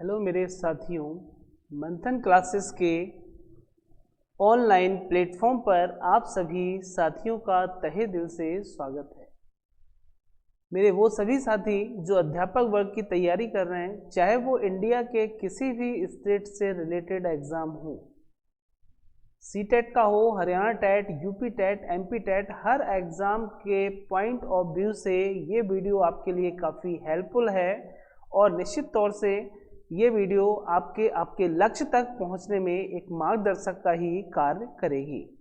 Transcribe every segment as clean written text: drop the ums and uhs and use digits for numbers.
Hello मेरे साथियों, मंथन क्लासेस के ऑनलाइन प्लेटफॉर्म पर आप सभी साथियों का तहे दिल से स्वागत है। मेरे वो सभी साथी जो अध्यापक वर्ग की तैयारी कर रहे हैं, चाहे वो इंडिया के किसी भी स्टेट से रिलेटेड एग्ज़ाम हो, सीटेट का हो, Haryana TET, UP TET, MP TET, हर एग्ज़ाम के पॉइंट ऑफ व्यू से ये वीडियो आपके लिए काफ़ी हेल्पफुल है और निश्चित तौर से ये वीडियो आपके लक्ष्य तक पहुंचने में एक मार्गदर्शक का ही कार्य करेगी।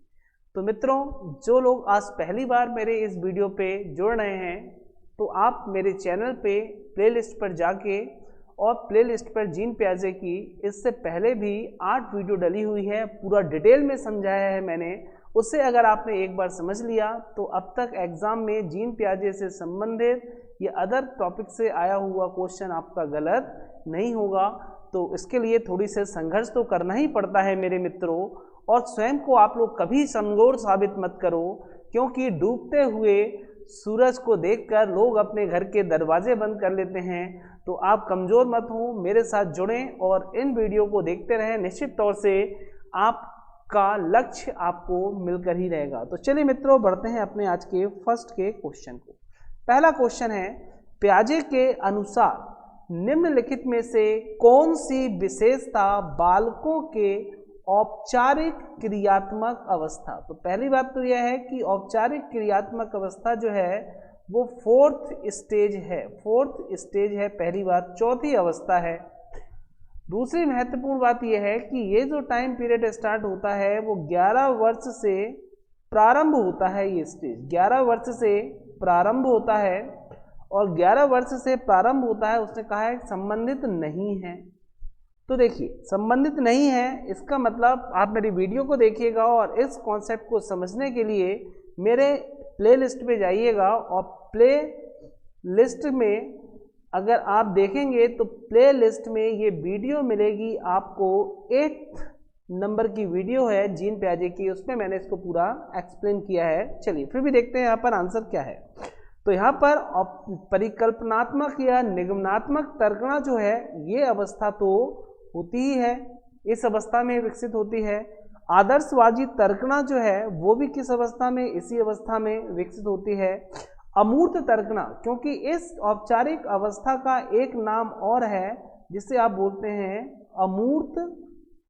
तो मित्रों, जो लोग आज पहली बार मेरे इस वीडियो पे जुड़ रहे हैं, तो आप मेरे चैनल पे प्लेलिस्ट पर जाके और प्लेलिस्ट पर जीन प्याजे की इससे पहले भी 8 वीडियो डली हुई है, पूरा डिटेल में समझाया है मैंने। उससे अगर आपने एक बार समझ लिया तो अब तक एग्ज़ाम में जीन प्याजे से संबंधित या अदर टॉपिक से आया हुआ क्वेश्चन आपका गलत नहीं होगा। तो इसके लिए थोड़ी से संघर्ष तो करना ही पड़ता है मेरे मित्रों, और स्वयं को आप लोग कभी कमज़ोर साबित मत करो, क्योंकि डूबते हुए सूरज को देखकर लोग अपने घर के दरवाजे बंद कर लेते हैं। तो आप कमज़ोर मत हो, मेरे साथ जुड़ें और इन वीडियो को देखते रहें। निश्चित तौर से आपका लक्ष्य आपको मिलकर ही रहेगा। तो चलिए मित्रों, बढ़ते हैं अपने आज के फर्स्ट के क्वेश्चन को। पहला क्वेश्चन है, प्याजे के अनुसार निम्नलिखित में से कौन सी विशेषता बालकों के औपचारिक क्रियात्मक अवस्था। तो पहली बात तो यह है कि औपचारिक क्रियात्मक अवस्था जो है वो फोर्थ स्टेज है, पहली बात। चौथी अवस्था है। दूसरी महत्वपूर्ण बात यह है कि ये जो टाइम पीरियड स्टार्ट होता है वो 11 वर्ष से प्रारंभ होता है। ये स्टेज 11 वर्ष से प्रारंभ होता है, और 11 वर्ष से प्रारंभ होता है, उसने कहा है संबंधित नहीं है। तो देखिए, संबंधित नहीं है इसका मतलब आप मेरी वीडियो को देखिएगा और इस कॉन्सेप्ट को समझने के लिए मेरे प्लेलिस्ट पे जाइएगा, और प्ले लिस्ट में अगर आप देखेंगे तो प्ले लिस्ट में ये वीडियो मिलेगी आपको। 8 नंबर की वीडियो है जीन प्याजे की, उसमें मैंने इसको पूरा एक्सप्लेन किया है। चलिए फिर भी देखते हैं यहाँ पर आंसर क्या है। तो यहाँ पर परिकल्पनात्मक या निगमनात्मक तर्कणा जो है ये अवस्था तो होती ही है, इस अवस्था में विकसित होती है। आदर्शवादी तर्कणा जो है वो भी किस अवस्था में, इसी अवस्था में विकसित होती है। अमूर्त तर्कणा, क्योंकि इस औपचारिक अवस्था का एक नाम और है जिसे आप बोलते हैं अमूर्त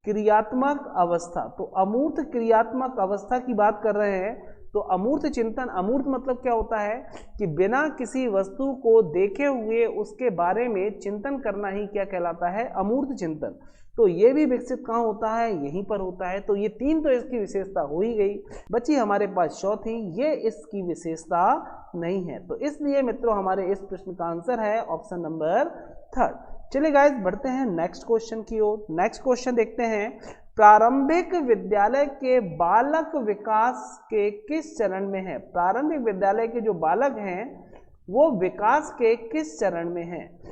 क्रियात्मक अवस्था। तो अमूर्त क्रियात्मक अवस्था की बात कर रहे हैं। तो अमूर्त चिंतन, अमूर्त मतलब क्या होता है कि बिना किसी वस्तु को देखे हुए उसके बारे में चिंतन करना ही क्या कहलाता है, अमूर्त चिंतन। तो ये भी विकसित कहाँ होता है, यहीं पर होता है। तो ये 3 तो इसकी विशेषता हो ही गई, बची हमारे पास चौथी, ये इसकी विशेषता नहीं है। तो इसलिए मित्रों हमारे इस प्रश्न का आंसर है ऑप्शन नंबर 3। चलिए गाइस, बढ़ते हैं नेक्स्ट क्वेश्चन की ओर। नेक्स्ट क्वेश्चन देखते हैं, प्रारंभिक विद्यालय के बालक विकास के किस चरण में है। प्रारंभिक विद्यालय के जो बालक हैं वो विकास के किस चरण में हैं।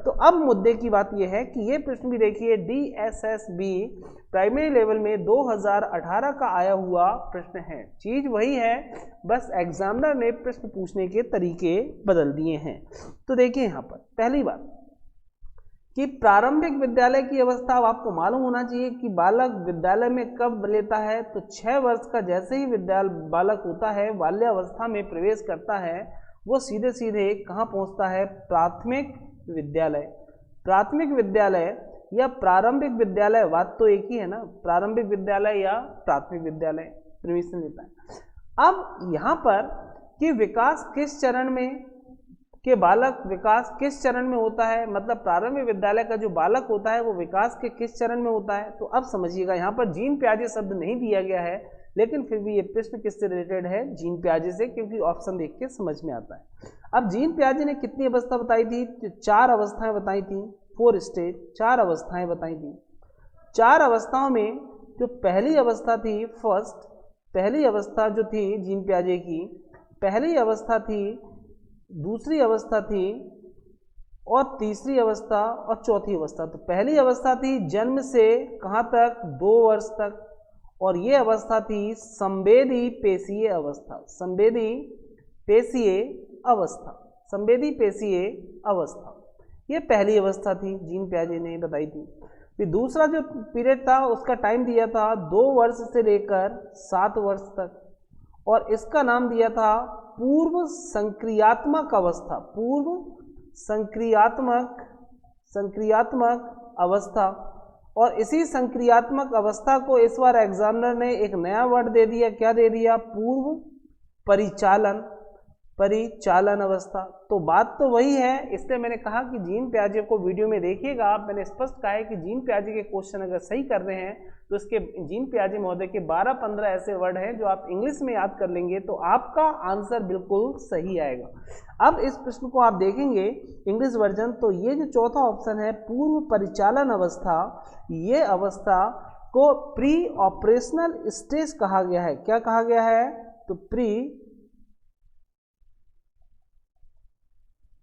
तो अब मुद्दे की बात यह है कि ये प्रश्न भी देखिए, DSSB प्राइमरी लेवल में 2018 का आया हुआ प्रश्न है। चीज वही है, बस एग्जामिनर ने प्रश्न पूछने के तरीके बदल दिए हैं। तो देखिए यहाँ पर पहली बात कि प्रारंभिक विद्यालय की अवस्था अब आपको मालूम होना चाहिए कि बालक विद्यालय में कब लेता है। तो 6 वर्ष का जैसे ही बालक होता है, बाल्यावस्था में प्रवेश करता है, वो सीधे सीधे कहाँ पहुँचता है, प्राथमिक विद्यालय। प्राथमिक विद्यालय या प्रारंभिक विद्यालय, बात तो एक ही है ना, प्रारंभिक विद्यालय या प्राथमिक विद्यालय परमिशन लेता है। अब यहाँ पर कि विकास किस चरण में के बालक विकास किस चरण में होता है, मतलब प्रारंभिक विद्यालय का जो बालक होता है वो विकास के किस चरण में होता है। तो अब समझिएगा, यहाँ पर जीन प्याजे शब्द नहीं दिया गया है, लेकिन फिर भी ये प्रश्न किससे रिलेटेड है, जीन प्याजे से, क्योंकि ऑप्शन देख के समझ में आता है। अब जीन प्याजे ने कितनी अवस्था बताई थी, 4 अवस्थाएं बताई थी, 4 स्टेज, 4 अवस्थाएं बताई थी। 4 अवस्थाओं में जो पहली अवस्था थी, पहली अवस्था जो थी जीन प्याजे की, पहली अवस्था थी, दूसरी अवस्था थी, और तीसरी अवस्था और चौथी अवस्था। तो पहली अवस्था थी जन्म से कहाँ तक, 2 वर्ष तक, और ये अवस्था थी संवेदी पेशीय अवस्था। संवेदी पेशीय अवस्था। ये पहली अवस्था थी, जीन पियाजे ने बताई थी। फिर दूसरा जो पीरियड था उसका टाइम दिया था 2 वर्ष से लेकर 7 वर्ष तक, और इसका नाम दिया था पूर्व संक्रियात्मक अवस्था, पूर्व संक्रियात्मक अवस्था। और इसी संक्रियात्मक अवस्था को इस बार एग्जामिनर ने एक नया वर्ड दे दिया, क्या दे दिया? पूर्व परिचालन अवस्था। तो बात तो वही है, इसलिए मैंने कहा कि जीन पियाजे को वीडियो में देखिएगा आप। मैंने स्पष्ट कहा है कि जीन पियाजे के क्वेश्चन अगर सही कर रहे हैं तो इसके जीन पियाजे महोदय के 12-15 ऐसे वर्ड हैं जो आप इंग्लिश में याद कर लेंगे तो आपका आंसर बिल्कुल सही आएगा। अब इस प्रश्न को आप देखेंगे इंग्लिश वर्जन, तो ये जो चौथा ऑप्शन है पूर्व परिचालन अवस्था, ये अवस्था को प्री ऑपरेशनल स्टेज कहा गया है। क्या कहा गया है? तो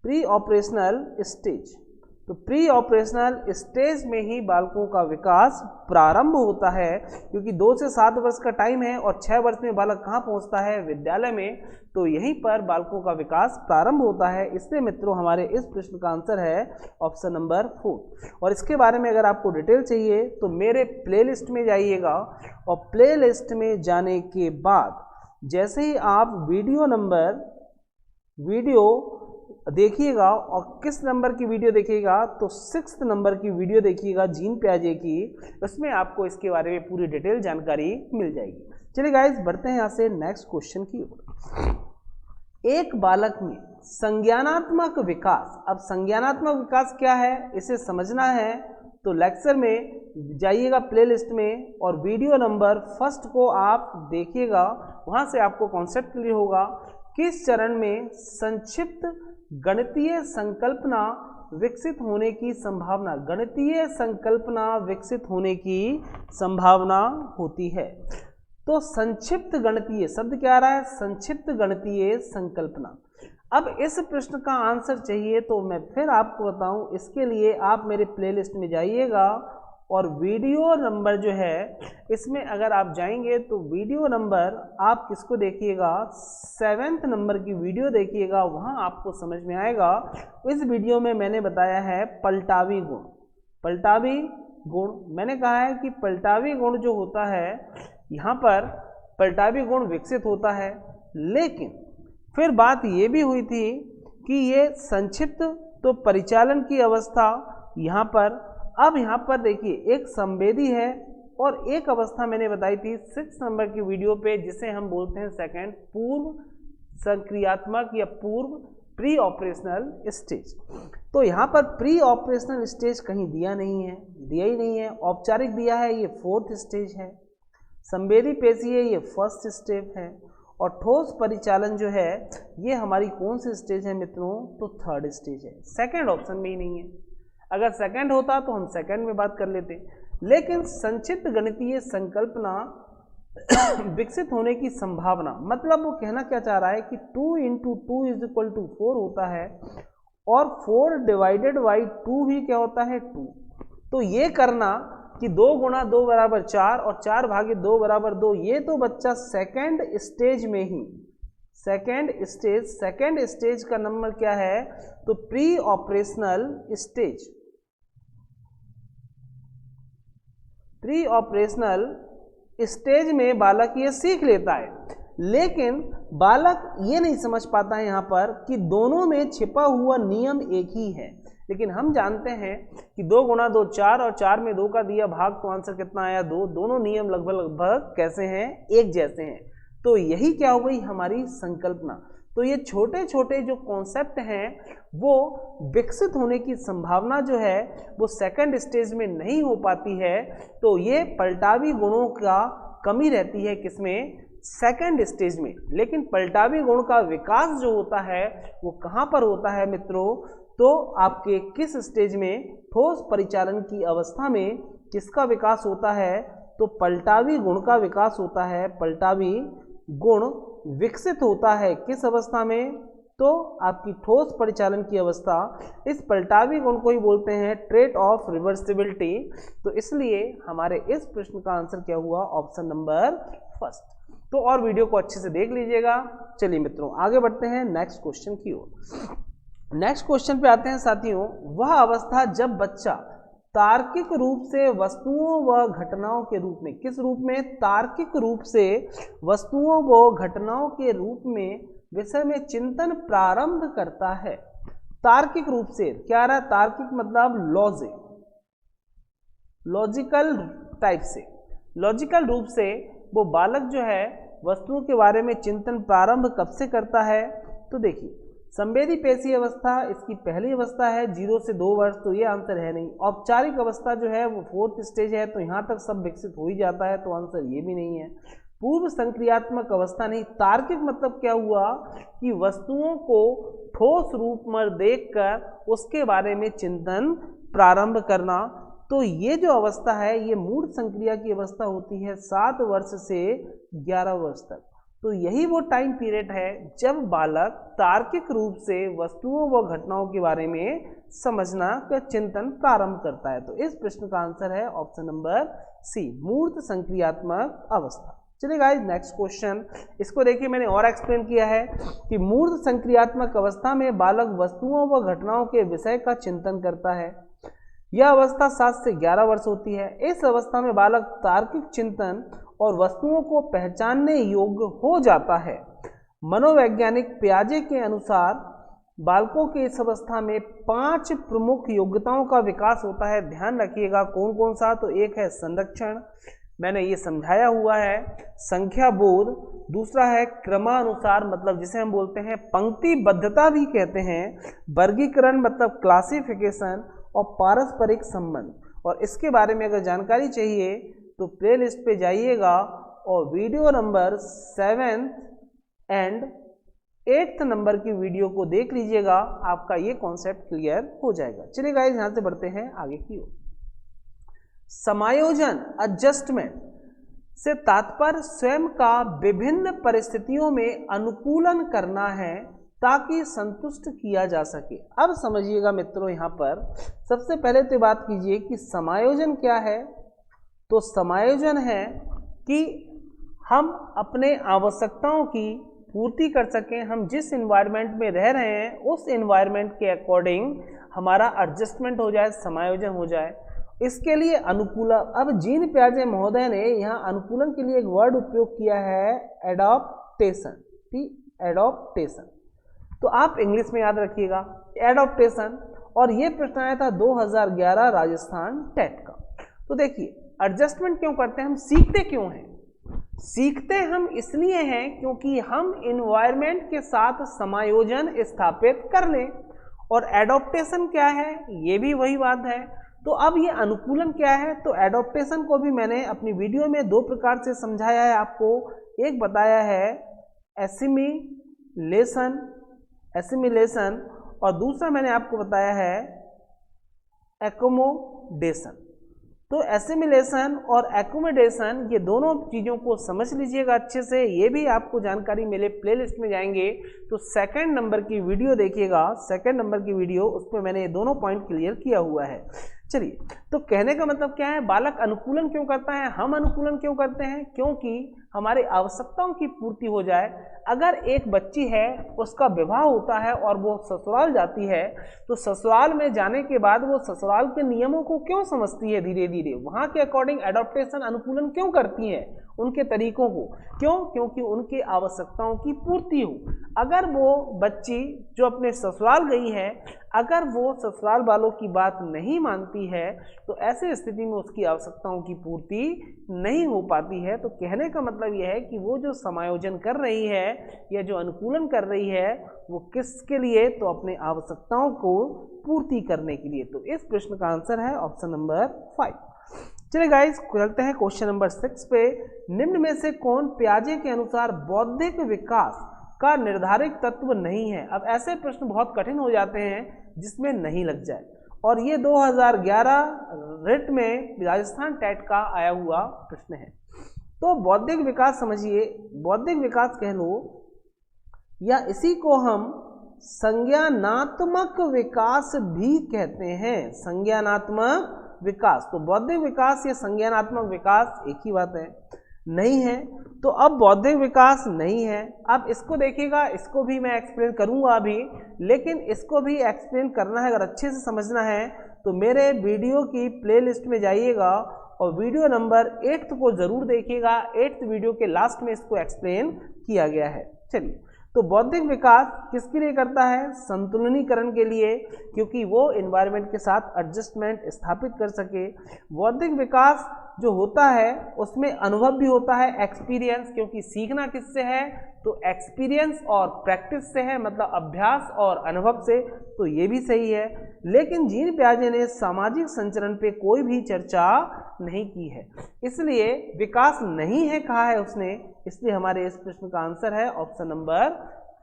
प्री ऑपरेशनल स्टेज। तो प्री ऑपरेशनल स्टेज में ही बालकों का विकास प्रारंभ होता है, क्योंकि 2 से 7 वर्ष का टाइम है और 6 वर्ष में बालक कहाँ पहुँचता है? विद्यालय में। तो यहीं पर बालकों का विकास प्रारंभ होता है। इसलिए मित्रों हमारे इस प्रश्न का आंसर है ऑप्शन नंबर 4। और इसके बारे में अगर आपको डिटेल चाहिए तो मेरे प्लेलिस्ट में जाइएगा, और प्लेलिस्ट में जाने के बाद जैसे ही आप वीडियो देखिएगा, और किस नंबर की वीडियो देखिएगा? तो 6 नंबर की वीडियो देखिएगा जीन पियाजे की, उसमें आपको इसके बारे में पूरी डिटेल जानकारी मिल जाएगी। चलिए गाइस बढ़ते हैं यहाँ से नेक्स्ट क्वेश्चन की ओर। एक बालक में संज्ञानात्मक विकास। अब संज्ञानात्मक विकास क्या है इसे समझना है तो लेक्चर में जाइएगा प्लेलिस्ट में, और वीडियो नंबर 1 को आप देखिएगा, वहाँ से आपको कॉन्सेप्ट क्लियर होगा। किस चरण में संक्षिप्त गणितीय संकल्पना विकसित होने की संभावना, गणितीय संकल्पना विकसित होने की संभावना होती है? तो संक्षिप्त गणितीय शब्द क्या आ रहा है? संक्षिप्त गणितीय संकल्पना। अब इस प्रश्न का आंसर चाहिए तो मैं फिर आपको बताऊं, इसके लिए आप मेरे प्लेलिस्ट में जाइएगा, और वीडियो नंबर जो है इसमें अगर आप जाएंगे तो वीडियो नंबर आप किसको देखिएगा? 7th नंबर की वीडियो देखिएगा, वहाँ आपको समझ में आएगा। इस वीडियो में मैंने बताया है पलटावी गुण। पलटावी गुण मैंने कहा है कि पलटावी गुण जो होता है, यहाँ पर पलटावी गुण विकसित होता है, लेकिन फिर बात ये भी हुई थी कि ये संक्षिप्त तो परिचालन की अवस्था यहाँ पर। अब यहाँ पर देखिए एक संवेदी है, और एक अवस्था मैंने बताई थी 6 नंबर की वीडियो पे, जिसे हम बोलते हैं सेकंड पूर्व संक्रियात्मक या पूर्व प्री ऑपरेशनल स्टेज। तो यहाँ पर प्री ऑपरेशनल स्टेज कहीं दिया ही नहीं है। औपचारिक दिया है, ये 4th स्टेज है। संवेदी पेशी है, ये 1st स्टेप है। और ठोस परिचालन जो है ये हमारी कौन सी स्टेज है मित्रों? तो 3rd स्टेज है। सेकंड ऑप्शन में ही नहीं है। अगर सेकंड होता तो हम सेकंड में बात कर लेते, लेकिन संक्षिप्त गणितीय संकल्पना विकसित होने की संभावना, मतलब वो कहना क्या चाह रहा है कि 2 × 2 = 4 होता है, और 4 डिवाइडेड बाई 2 भी क्या होता है? 2। तो ये करना कि 2 × 2 = 4 और 4 भागे 2 = 2, ये तो बच्चा सेकंड स्टेज में ही, सेकंड स्टेज का नंबर क्या है? तो pre operational stage. Pre operational stage में बालक ये सीख लेता है, लेकिन बालक ये नहीं समझ पाता है यहाँ पर कि दोनों में छिपा हुआ नियम एक ही है। लेकिन हम जानते हैं कि 2 × 2 4 और 4 में 2 का दिया भाग, तो आंसर कितना आया? 2। दोनों नियम लगभग कैसे हैं? एक जैसे हैं। तो यही क्या हो गई हमारी संकल्पना। तो ये छोटे छोटे जो कॉन्सेप्ट हैं वो विकसित होने की संभावना जो है वो सेकंड स्टेज में नहीं हो पाती है। तो ये पलटावी गुणों का कमी रहती है किसमें? सेकंड स्टेज में। लेकिन पलटावी गुण का विकास जो होता है वो कहाँ पर होता है मित्रों? तो आपके किस स्टेज में? ठोस परिचालन की अवस्था में किसका विकास होता है? तो पलटावी गुण का विकास होता है। पलटावी गुण विकसित होता है किस अवस्था में? तो आपकी ठोस परिचालन की अवस्था। इस पलटावी गुण को ही बोलते हैं ट्रेट ऑफ रिवर्सिबिलिटी। तो इसलिए हमारे इस प्रश्न का आंसर क्या हुआ? Option number 1। तो और वीडियो को अच्छे से देख लीजिएगा। चलिए मित्रों आगे बढ़ते हैं नेक्स्ट क्वेश्चन की ओर। नेक्स्ट क्वेश्चन पे आते हैं साथियों। वह अवस्था जब बच्चा तार्किक रूप से वस्तुओं व घटनाओं के रूप में, किस रूप में? तार्किक रूप से वस्तुओं व घटनाओं के रूप में विषय में चिंतन प्रारंभ करता है। तार्किक रूप से क्या रहा? तार्किक मतलब लॉजिकल टाइप से, लॉजिकल रूप से वो बालक जो है वस्तुओं के बारे में चिंतन प्रारंभ कब से करता है? तो देखिए, संवेदी पेशी अवस्था इसकी पहली अवस्था है 0 से 2 वर्ष, तो ये आंसर है नहीं। औपचारिक अवस्था जो है वो 4th स्टेज है, तो यहाँ तक सब विकसित हो ही जाता है, तो आंसर ये भी नहीं है। पूर्व संक्रियात्मक अवस्था नहीं। तार्किक मतलब क्या हुआ कि वस्तुओं को ठोस रूप में देखकर उसके बारे में चिंतन प्रारंभ करना। तो ये जो अवस्था है ये मूर्त संक्रिया की अवस्था होती है 7 वर्ष से 11 वर्ष तक। तो यही वो टाइम पीरियड है जब बालक तार्किक रूप से वस्तुओं व घटनाओं के बारे में समझना का चिंतन प्रारंभ करता है। तो इस प्रश्न का आंसर है ऑप्शन नंबर सी, मूर्त संक्रियात्मक अवस्था। चलिए गाइस, नेक्स्ट क्वेश्चन, इसको देखिए मैंने और एक्सप्लेन किया है कि मूर्त संक्रियात्मक अवस्था में बालक वस्तुओं व घटनाओं के विषय का चिंतन करता है। यह अवस्था 7 से 11 वर्ष होती है। इस अवस्था में बालक तार्किक चिंतन और वस्तुओं को पहचानने योग्य हो जाता है। मनोवैज्ञानिक पियाजे के अनुसार बालकों की इस अवस्था में 5 प्रमुख योग्यताओं का विकास होता है। ध्यान रखिएगा कौन कौन सा? तो एक है संरक्षण, मैंने ये समझाया हुआ है, संख्या बोध, दूसरा है क्रमानुसार मतलब जिसे हम बोलते हैं पंक्तिबद्धता भी कहते हैं, वर्गीकरण मतलब क्लासिफिकेशन, और पारस्परिक संबंध। और इसके बारे में अगर जानकारी चाहिए तो प्लेलिस्ट पे जाइएगा और वीडियो नंबर 7 एंड 8 नंबर की वीडियो को देख लीजिएगा, आपका ये कॉन्सेप्ट क्लियर हो जाएगा। चलिए गाइस, यहाँ से बढ़ते हैं आगे की ओर। समायोजन एडजस्टमेंट से तात्पर्य स्वयं का विभिन्न परिस्थितियों में अनुकूलन करना है ताकि संतुष्ट किया जा सके। अब समझिएगा मित्रों, यहाँ पर सबसे पहले तो बात कीजिए कि समायोजन क्या है। तो समायोजन है कि हम अपने आवश्यकताओं की पूर्ति कर सकें, हम जिस एनवायरनमेंट में रह रहे हैं उस एनवायरनमेंट के अकॉर्डिंग हमारा एडजस्टमेंट हो जाए, समायोजन हो जाए। इसके लिए अनुकूलन, अब जीन पियाजे महोदय ने यहाँ अनुकूलन के लिए एक वर्ड उपयोग किया है, एडॉप्टेशन। ठीक, एडॉप्टेशन तो आप इंग्लिश में याद रखिएगा एडॉप्टेशन। और ये प्रश्न आया था 2011 राजस्थान टेट का। तो देखिए, एडजस्टमेंट क्यों करते हैं हम? सीखते क्यों हैं? सीखते हम इसलिए हैं क्योंकि हम इन्वायरमेंट के साथ समायोजन स्थापित कर लें। और एडॉप्टेशन क्या है? ये भी वही बात है। तो अब ये अनुकूलन क्या है? तो एडॉप्टेशन को भी मैंने अपनी वीडियो में 2 प्रकार से समझाया है आपको। एक बताया है एसिमिलेशन और दूसरा मैंने आपको बताया है एकोमोडेशन। तो एसिमिलेशन और एकोमोडेशन ये दोनों चीज़ों को समझ लीजिएगा अच्छे से। ये भी आपको जानकारी मेरे प्लेलिस्ट में जाएंगे तो 2nd नंबर की वीडियो देखिएगा, 2nd नंबर की वीडियो, उस पर मैंने ये दोनों पॉइंट क्लियर किया हुआ है। चलिए, तो कहने का मतलब क्या है? बालक अनुकूलन क्यों करता है? हम अनुकूलन क्यों करते हैं? क्योंकि हमारी आवश्यकताओं की पूर्ति हो जाए। अगर एक बच्ची है, उसका विवाह होता है और वो ससुराल जाती है, तो ससुराल में जाने के बाद वो ससुराल के नियमों को क्यों समझती है? धीरे धीरे वहाँ के अकॉर्डिंग एडॉप्टेशन अनुकूलन क्यों करती है? उनके तरीकों को क्यों? क्योंकि उनकी आवश्यकताओं की पूर्ति हो। अगर वो बच्ची जो अपने ससुराल गई है, अगर वो ससुराल वालों की बात नहीं मानती है तो ऐसे स्थिति में उसकी आवश्यकताओं की पूर्ति नहीं हो पाती है। तो कहने का मतलब यह है कि वो जो समायोजन कर रही है या जो अनुकूलन कर रही है वो किसके लिए? तो अपने आवश्यकताओं को पूर्ति करने के लिए। तो इस प्रश्न का आंसर है ऑप्शन नंबर 5। चलिए गाइस, चलते हैं क्वेश्चन नंबर 6 पे। निम्न में से कौन पियाजे के अनुसार बौद्धिक विकास का निर्धारित तत्व नहीं है? अब ऐसे प्रश्न बहुत कठिन हो जाते हैं जिसमें नहीं लग जाए, और ये 2011 रिट में राजस्थान टेट का आया हुआ प्रश्न है। तो बौद्धिक विकास समझिए, बौद्धिक विकास कह लो या इसी को हम संज्ञानात्मक विकास भी कहते हैं। संज्ञानात्मक विकास, तो बौद्धिक विकास या संज्ञानात्मक विकास एक ही बात है। नहीं है, तो अब बौद्धिक विकास नहीं है। अब इसको देखिएगा, इसको भी मैं एक्सप्लेन करूंगा अभी, लेकिन इसको भी एक्सप्लेन करना है, अगर अच्छे से समझना है तो मेरे वीडियो की प्लेलिस्ट में जाइएगा और वीडियो नंबर 8 को जरूर देखिएगा। 8 वीडियो के लास्ट में इसको एक्सप्लेन किया गया है। चलिए, तो बौद्धिक विकास किसके लिए करता है? संतुलनीकरण के लिए, क्योंकि वो एनवायरनमेंट के साथ एडजस्टमेंट स्थापित कर सके। बौद्धिक विकास जो होता है उसमें अनुभव भी होता है, एक्सपीरियंस, क्योंकि सीखना किससे है? तो एक्सपीरियंस और प्रैक्टिस से है, मतलब अभ्यास और अनुभव से, तो ये भी सही है। लेकिन जीन पियाजे ने सामाजिक संचरण पे कोई भी चर्चा नहीं की है, इसलिए विकास नहीं है कहा है उसने, इसलिए हमारे इस प्रश्न का आंसर है ऑप्शन नंबर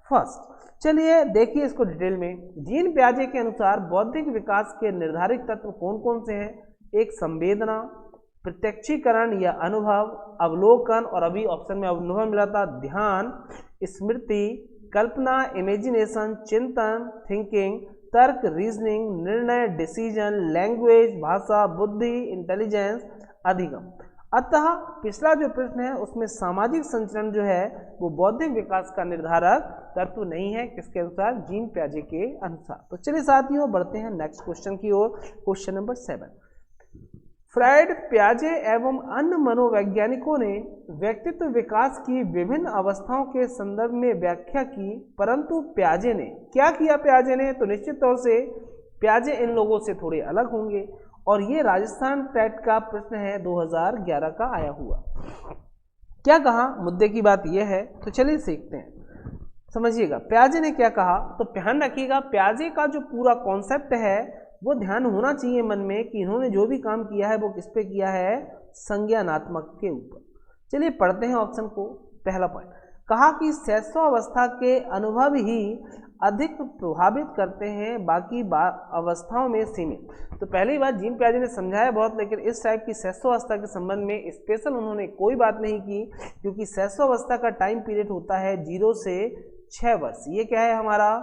फर्स्ट। चलिए देखिए इसको डिटेल में। जीन पियाजे के अनुसार बौद्धिक विकास के निर्धारित तत्व कौन कौन से हैं? एक संवेदना, प्रत्यक्षीकरण या अनुभव, अवलोकन, और अभी ऑप्शन में अनुभव मिला था, ध्यान, स्मृति, कल्पना, इमेजिनेशन, चिंतन, थिंकिंग, तर्क, रीजनिंग, निर्णय, डिसीजन, लैंग्वेज, भाषा, बुद्धि, इंटेलिजेंस, अधिगम। अतः पिछला जो प्रश्न है उसमें सामाजिक संचरण जो है वो बौद्धिक विकास का निर्धारक तत्व नहीं है, किसके अनुसार? जीन पियाजे के अनुसार। तो चलिए साथियों बढ़ते हैं नेक्स्ट क्वेश्चन की ओर। Question number 7। फ्रायड, पियाजे एवं अन्य मनोवैज्ञानिकों ने व्यक्तित्व विकास की विभिन्न अवस्थाओं के संदर्भ में व्याख्या की, परंतु पियाजे ने क्या किया? पियाजे ने तो निश्चित तौर से पियाजे इन लोगों से थोड़े अलग होंगे, और ये राजस्थान टेट का प्रश्न है 2011 का आया हुआ। क्या कहा? मुद्दे की बात यह है, तो चलिए सीखते हैं, समझिएगा पियाजे ने क्या कहा। तो ध्यान रखिएगा, पियाजे का जो पूरा कॉन्सेप्ट है वो ध्यान होना चाहिए मन में कि इन्होंने जो भी काम किया है वो किस पे किया है? संज्ञानात्मक के ऊपर। चलिए पढ़ते हैं ऑप्शन को। पहला पॉइंट कहा कि शैशवावस्था के अनुभव ही अधिक प्रभावित करते हैं, बाकी अवस्थाओं में सीमित। तो पहली बात जीन पियाजे ने समझाया बहुत, लेकिन इस टाइप की शैशवावस्था के संबंध में स्पेशल उन्होंने कोई बात नहीं की, क्योंकि शैशवावस्था का टाइम पीरियड होता है 0 से 6 वर्ष। ये क्या है हमारा?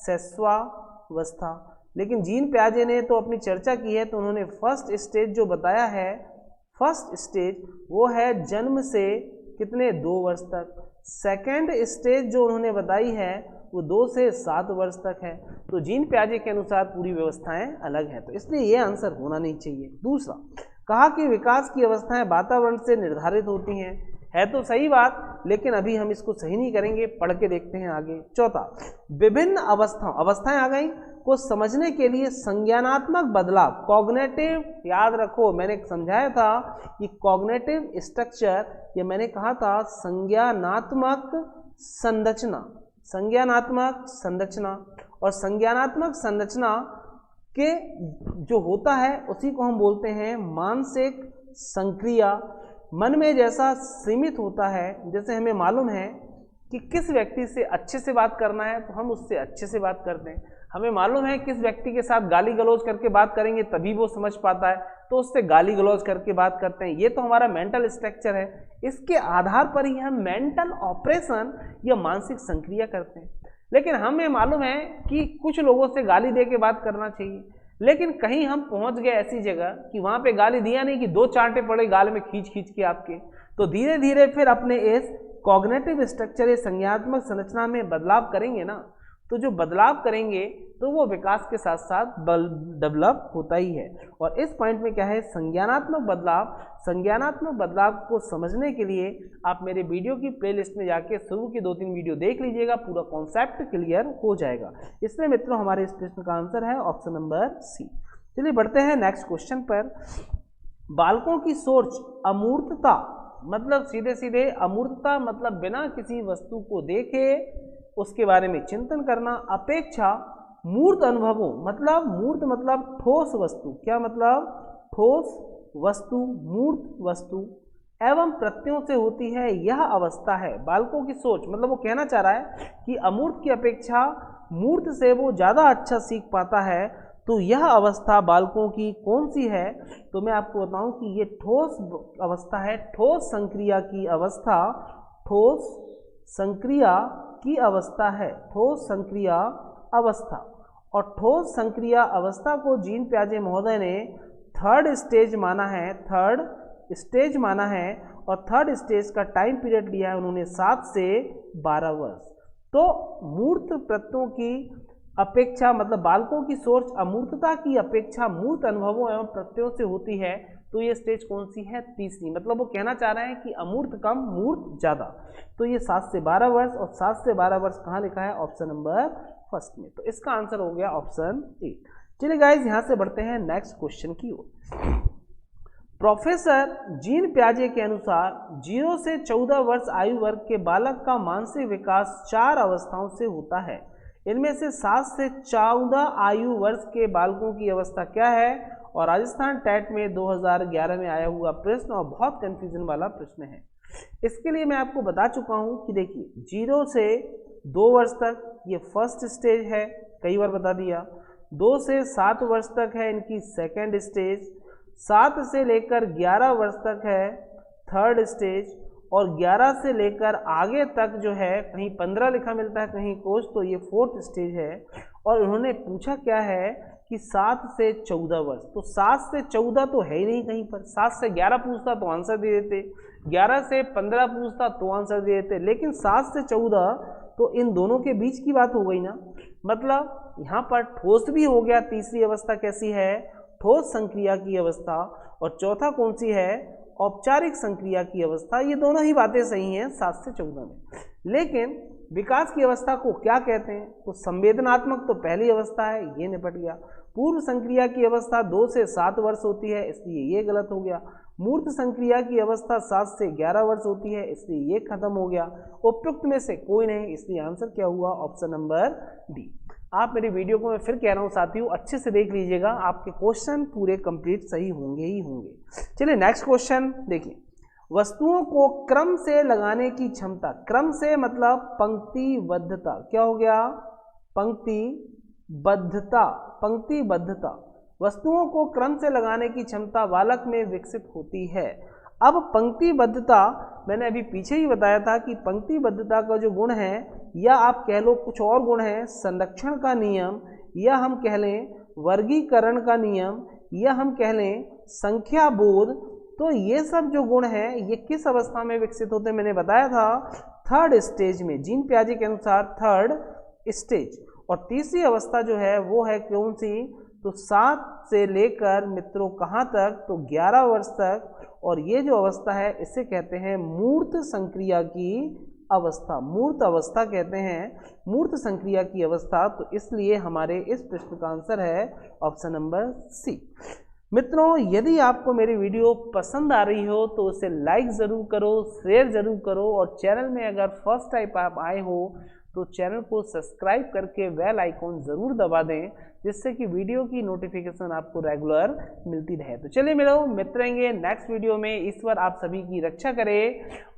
शैशवावस्था। लेकिन जीन पियाजे ने तो अपनी चर्चा की है, तो उन्होंने फर्स्ट स्टेज जो बताया है, फर्स्ट स्टेज वो है जन्म से कितने? 2 वर्ष तक। सेकेंड स्टेज जो उन्होंने बताई है वो 2 से 7 वर्ष तक है। तो जीन पियाजे के अनुसार पूरी व्यवस्थाएं अलग हैं, तो इसलिए ये आंसर होना नहीं चाहिए। दूसरा कहा कि विकास की अवस्थाएं वातावरण से निर्धारित होती हैं, है तो सही बात, लेकिन अभी हम इसको सही नहीं करेंगे, पढ़ के देखते हैं आगे। चौथा, विभिन्न अवस्थाएं आ गई को समझने के लिए संज्ञानात्मक बदलाव, कॉग्निटिव, याद रखो मैंने समझाया था कि कॉग्निटिव स्ट्रक्चर, ये मैंने कहा था संज्ञानात्मक संरचना, संज्ञानात्मक संरचना, और संज्ञानात्मक संरचना के जो होता है उसी को हम बोलते हैं मानसिक संक्रिया। मन में जैसा सीमित होता है, जैसे हमें मालूम है कि किस व्यक्ति से अच्छे से बात करना है तो हम उससे अच्छे से बात करते हैं, हमें मालूम है किस व्यक्ति के साथ गाली गलौज करके बात करेंगे तभी वो समझ पाता है तो उससे गाली गलौज करके बात करते हैं। ये तो हमारा मेंटल स्ट्रक्चर है, इसके आधार पर ही हम मेंटल ऑपरेशन या मानसिक संक्रिया करते हैं। लेकिन हमें मालूम है कि कुछ लोगों से गाली दे के बात करना चाहिए, लेकिन कहीं हम पहुंच गए ऐसी जगह कि वहां पे गाली दिया नहीं कि 2 चांटे पड़े गाल में खींच खींच के आपके, तो धीरे धीरे फिर अपने इस कॉग्निटिव स्ट्रक्चर, संज्ञानात्मक संरचना में बदलाव करेंगे ना, तो जो बदलाव करेंगे तो वो विकास के साथ साथ डेवलप होता ही है। और इस पॉइंट में क्या है? संज्ञानात्मक बदलाव। संज्ञानात्मक बदलाव को समझने के लिए आप मेरे वीडियो की प्लेलिस्ट में जाके शुरू की 2-3 वीडियो देख लीजिएगा, पूरा कॉन्सेप्ट क्लियर हो जाएगा। इसलिए मित्रों हमारे इस प्रश्न का आंसर है ऑप्शन नंबर सी। चलिए बढ़ते हैं नेक्स्ट क्वेश्चन पर। बालकों की सोच अमूर्तता, मतलब सीधे सीधे अमूर्तता मतलब बिना किसी वस्तु को देखे उसके बारे में चिंतन करना, अपेक्षा मूर्त अनुभवों, मतलब मूर्त मतलब ठोस वस्तु, क्या मतलब? ठोस वस्तु, मूर्त वस्तु एवं प्रत्ययों से होती है, यह अवस्था है बालकों की सोच। मतलब वो कहना चाह रहा है कि अमूर्त की अपेक्षा मूर्त से वो ज़्यादा अच्छा सीख पाता है, तो यह अवस्था बालकों की कौन सी है? तो मैं आपको बताऊं कि ये ठोस अवस्था है, ठोस संक्रिया की अवस्था, ठोस संक्रिया की अवस्था है, ठोस संक्रिया अवस्था। और ठोस संक्रिया अवस्था को जीन पियाजे महोदय ने 3rd स्टेज माना है, 3rd स्टेज माना है और थर्ड स्टेज का टाइम पीरियड लिया है उन्होंने 7 से 12 वर्ष। तो मूर्त प्रत्ययों की अपेक्षा मतलब बालकों की सोच अमूर्तता की अपेक्षा मूर्त अनुभवों एवं प्रत्ययों से होती है। तो ये स्टेज कौन सी है? तीसरी। मतलब वो कहना चाह रहे हैं कि अमूर्त कम मूर्त ज़्यादा। तो ये 7 से 12 वर्ष और 7 से 12 वर्ष कहाँ लिखा है? ऑप्शन नंबर फर्स्ट में। तो इसका आंसर हो गया ऑप्शन ए। चलिए गाइज यहाँ से बढ़ते हैं नेक्स्ट क्वेश्चन की ओर। प्रोफेसर जीन प्याजे के अनुसार 0 से 14 वर्ष आयु वर्ग के बालक का मानसिक विकास 4 अवस्थाओं से होता है। इनमें से 7 से 14 आयु वर्ष के बालकों की अवस्था क्या है? और राजस्थान टेट में 2011 में आया हुआ प्रश्न और बहुत कंफ्यूजन वाला प्रश्न है। इसके लिए मैं आपको बता चुका हूं कि देखिए 0 से 2 वर्ष तक ये फर्स्ट स्टेज है, कई बार बता दिया। 2 से 7 वर्ष तक है इनकी सेकेंड स्टेज। 7 से लेकर 11 वर्ष तक है थर्ड स्टेज। और 11 से लेकर आगे तक जो है कहीं 15 लिखा मिलता है कहीं कुछ, तो ये फोर्थ स्टेज है। और उन्होंने पूछा क्या है कि 7 से 14 वर्ष। तो 7 से 14 तो है ही नहीं कहीं पर। 7 से 11 पूछता तो आंसर दे देते, 11 से 15 पूछता तो आंसर दे देते, लेकिन 7 से 14 तो इन दोनों के बीच की बात हो गई ना। मतलब यहाँ पर ठोस भी हो गया। तीसरी अवस्था कैसी है? ठोस संक्रिया की अवस्था। और चौथा कौन सी है? औपचारिक संक्रिया की अवस्था। ये दोनों ही बातें सही हैं 7 से 14 में। लेकिन विकास की अवस्था को क्या कहते हैं? तो संवेदनात्मक तो पहली अवस्था है, ये निपट गया। पूर्व संक्रिया की अवस्था 2 से 7 वर्ष होती है, इसलिए ये गलत हो गया। मूर्त संक्रिया की अवस्था 7 से 11 वर्ष होती है, इसलिए ये खत्म हो गया। उपयुक्त में से कोई नहीं, इसलिए आंसर क्या हुआ? Option number D. आप मेरी वीडियो को मैं फिर कह रहा हूँ साथियों, अच्छे से देख लीजिएगा, आपके क्वेश्चन पूरे कंप्लीट सही होंगे ही होंगे। चलिए नेक्स्ट क्वेश्चन देखिए। वस्तुओं को क्रम से लगाने की क्षमता, क्रम से मतलब पंक्तिबद्धता, क्या हो गया? पंक्तिबद्धता, पंक्तिबद्धता। वस्तुओं को क्रम से लगाने की क्षमता बालक में विकसित होती है। अब पंक्तिबद्धता मैंने अभी पीछे ही बताया था कि पंक्तिबद्धता का जो गुण है, या आप कह लो कुछ और गुण है, संरक्षण का नियम, या हम कह लें वर्गीकरण का नियम, या हम कह लें संख्या बोध। तो ये सब जो गुण हैं ये किस अवस्था में विकसित होते हैं? मैंने बताया था थर्ड स्टेज में, जीन प्याजे के अनुसार थर्ड स्टेज। और तीसरी अवस्था जो है वो है कौन सी? तो 7 से लेकर मित्रों कहाँ तक? तो 11 वर्ष तक। और ये जो अवस्था है इसे कहते हैं मूर्त संक्रिया की अवस्था, मूर्त अवस्था कहते हैं, मूर्त संक्रिया की अवस्था। तो इसलिए हमारे इस प्रश्न का आंसर है ऑप्शन नंबर सी। मित्रों, यदि आपको मेरी वीडियो पसंद आ रही हो तो उसे लाइक ज़रूर करो, शेयर ज़रूर करो, और चैनल में अगर फर्स्ट टाइम आप आए हो तो चैनल को सब्सक्राइब करके बेल आइकॉन ज़रूर दबा दें, जिससे कि वीडियो की नोटिफिकेशन आपको रेगुलर मिलती रहे। तो चलिए मिलो, मिलेंगे नेक्स्ट वीडियो में। ईश्वर आप सभी की रक्षा करे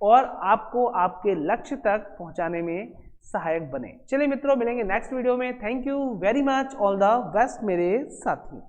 और आपको आपके लक्ष्य तक पहुँचाने में सहायक बने। चलिए मित्रों, मिलेंगे नेक्स्ट वीडियो में। Thank you very much, all the best मेरे साथी।